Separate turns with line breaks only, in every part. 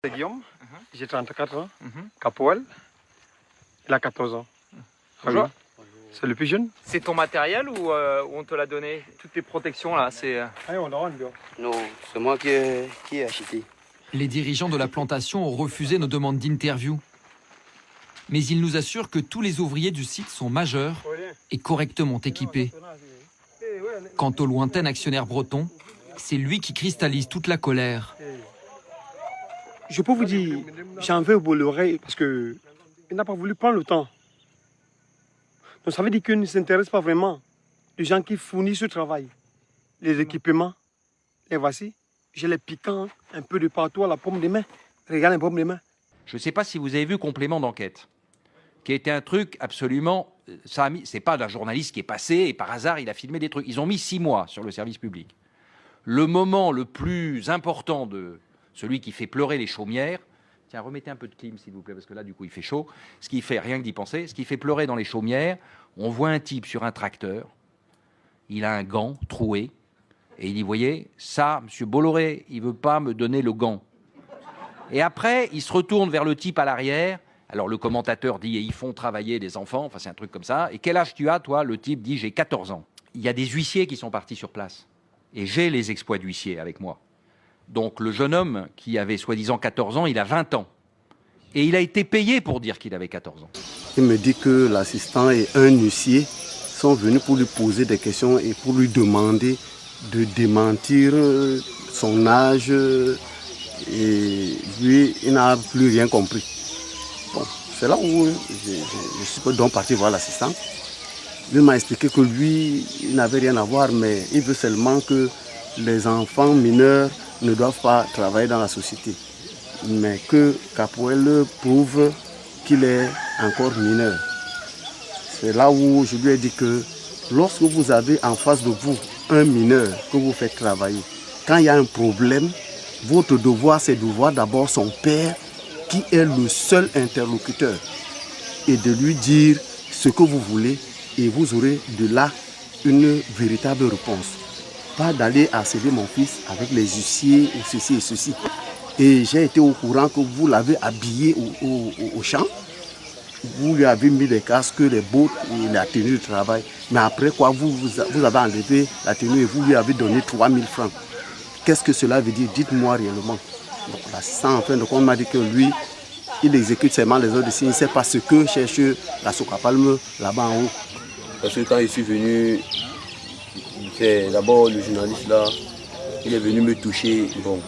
C'est Guillaume, j'ai 34 ans. Capoel, il a 14 ans.
Bonjour.
C'est le plus jeune.
C'est ton matériel ou on te l'a donné? Toutes tes protections là, c'est...
Non, c'est moi qui ai acheté.
Les dirigeants de la plantation ont refusé nos demandes d'interview. Mais ils nous assurent que tous les ouvriers du site sont majeurs et correctement équipés. Quant au lointain actionnaire breton, c'est lui qui cristallise toute la colère.
Je peux vous dire, j'en veux pour l'oreille parce qu'il n'a pas voulu prendre le temps. Donc ça veut dire qu'il ne s'intéresse pas vraiment aux gens qui fournissent ce travail. Les équipements, les voici. J'ai les piquants un peu de partout à la paume des mains. Regarde la paume des mains.
Je ne sais pas si vous avez vu Complément d'enquête, qui était un truc absolument... C'est pas d'un journaliste qui est passé et par hasard il a filmé des trucs. Ils ont mis 6 mois sur le service public. Le moment le plus important de celui qui fait pleurer les chaumières... Tiens, remettez un peu de clim s'il vous plaît, parce que là du coup il fait chaud. Ce qui fait, rien que d'y penser, ce qui fait pleurer dans les chaumières, on voit un type sur un tracteur, il a un gant troué, et il dit, voyez, ça, monsieur Bolloré, il ne veut pas me donner le gant. Et après, il se retourne vers le type à l'arrière. Alors le commentateur dit, et ils font travailler des enfants, enfin c'est un truc comme ça. Et quel âge tu as, toi? Le type dit, j'ai 14 ans. Il y a des huissiers qui sont partis sur place. Et j'ai les exploits d'huissier avec moi. Donc le jeune homme qui avait soi-disant 14 ans, il a 20 ans. Et il a été payé pour dire qu'il avait 14 ans.
Il me dit que l'assistant et un huissier sont venus pour lui poser des questions et pour lui demander de démentir son âge. Et lui, il n'a plus rien compris. Bon, c'est là où je suis donc parti voir l'assistant. Il m'a expliqué que lui, il n'avait rien à voir, mais il veut seulement que les enfants mineurs ne doivent pas travailler dans la société. Mais que Capoel prouve qu'il est encore mineur. C'est là où je lui ai dit que lorsque vous avez en face de vous un mineur que vous faites travailler, quand il y a un problème, votre devoir c'est de voir d'abord son père qui est le seul interlocuteur et de lui dire ce que vous voulez et vous aurez de là une véritable réponse. Pas d'aller harceler mon fils avec les huissiers ou ceci et ceci. Et j'ai été au courant que vous l'avez habillé au champ. Vous lui avez mis les casques, les bottes et la tenue de travail. Mais après quoi, vous avez enlevé la tenue et vous lui avez donné 3000 francs. Qu'est-ce que cela veut dire? Dites-moi réellement. Donc l'assistant, en fin de compte, m'a dit que lui, il exécute seulement les ordres ici. Il ne sait pas ce que cherche la Socapalme là-bas en haut.
Parce que quand je suis venu, c'est d'abord le journaliste là, il est venu me toucher. Bon,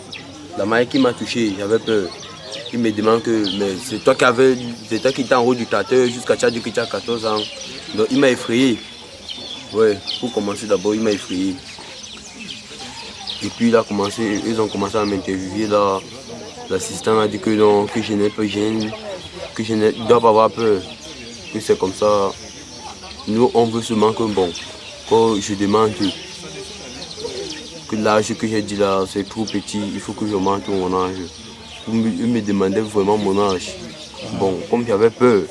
la manière qu'il m'a touché, j'avais peur. Il me demande que mais c'est toi qui étais en haut du tracteur jusqu'à tu as dit que tu as 14 ans. Donc il m'a effrayé. Ouais, pour commencer d'abord, il m'a effrayé. Et puis ils ont commencé à m'interviewer là. L'assistant a dit que non, que je n'ai pas gêne, que je ne dois pas avoir peur. Que c'est comme ça. Nous on veut seulement que bon, quand je demande que l'âge que j'ai dit là c'est trop petit, il faut que je monte mon âge. Il me demandait vraiment mon âge. Bon, comme j'avais peur,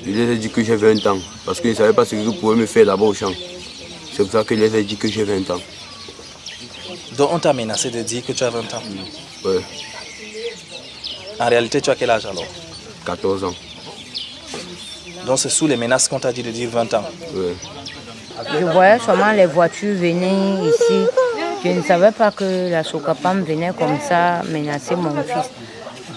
je lui ai dit que j'ai 20 ans. Parce qu'ils ne savaient pas ce qu'ils pouvaient me faire là-bas au champ. C'est pour ça que je leur ai dit que j'ai 20 ans.
Donc on t'a menacé de dire que tu as 20 ans?
Ouais.
En réalité, tu as quel âge alors?
14 ans.
Donc c'est sous les menaces qu'on t'a dit de dire 20 ans?
Ouais.
Je voyais seulement les voitures venir ici. Je ne savais pas que la Socapam venait comme ça menacer mon fils.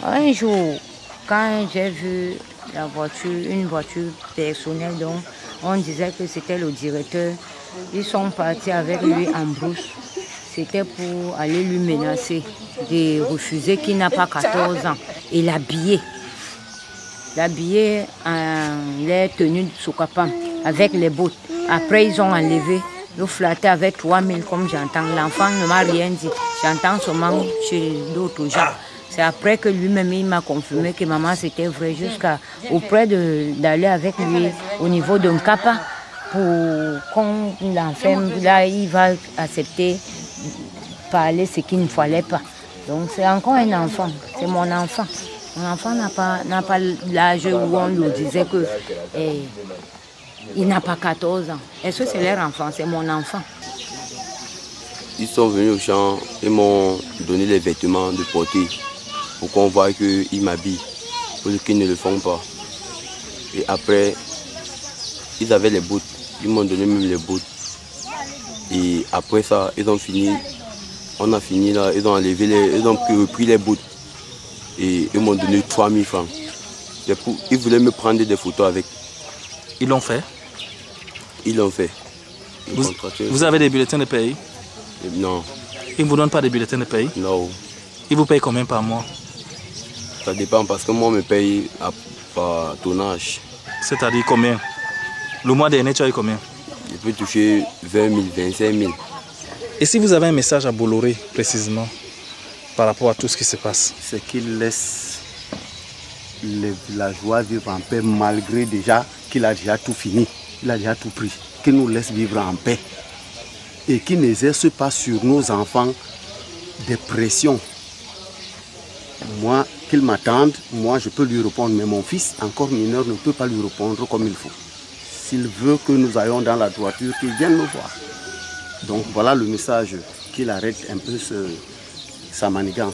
Un jour, quand j'ai vu la voiture, une voiture personnelle, donc on disait que c'était le directeur, ils sont partis avec lui en brousse. C'était pour aller lui menacer de refuser qu'il n'a pas 14 ans et l'habiller. L'habiller en les tenues de Socapam avec les bottes. Après, ils ont enlevé. Le flatté avec 3000 comme j'entends. L'enfant ne m'a rien dit. J'entends seulement chez d'autres gens. C'est après que lui-même il m'a confirmé que maman c'était vrai jusqu'à auprès d'aller avec lui au niveau d'un capa pour qu'on l'enferme. Là, il va accepter parler ce qu'il ne fallait pas. Donc c'est encore un enfant. C'est mon enfant. Mon enfant n'a pas l'âge où on lui disait que... il n'a pas 14 ans. Est-ce que c'est leur enfant? C'est mon enfant.
Ils sont venus au champ et m'ont donné les vêtements de porter. pour qu'on voie qu'ils m'habillent, pour qu'ils ne le font pas. Et après, ils avaient les bouts, ils m'ont donné même les bouts. Et après ça, ils ont fini, on a fini là, ils ont enlevé ils ont pris les bouts. Et ils m'ont donné 3000 francs. Ils voulaient me prendre des photos avec.
Ils l'ont fait?
Ils l'ont fait.
Vous avez des bulletins de paye?
Non.
Ils ne vous donnent pas des bulletins de paye?
Non.
Ils vous payent combien par mois?
Ça dépend parce que moi, on me paye par tonnage.
C'est-à-dire combien? Le mois dernier, tu as eu combien?
Je peux toucher 20 000, 25 000.
Et si vous avez un message à Bolloré, précisément, par rapport à tout ce qui se passe?
C'est qu'il laisse les villageois vivre en paix malgré déjà qu'il a déjà tout fini. Il a déjà tout pris. Qu'il nous laisse vivre en paix. Et qu'il n'exerce pas sur nos enfants des pressions. Moi, qu'il m'attende, moi je peux lui répondre, mais mon fils, encore mineur, ne peut pas lui répondre comme il faut. S'il veut que nous ayons dans la droiture, qu'il vienne nous voir. Donc voilà le message, qu'il arrête un peu sa manigance.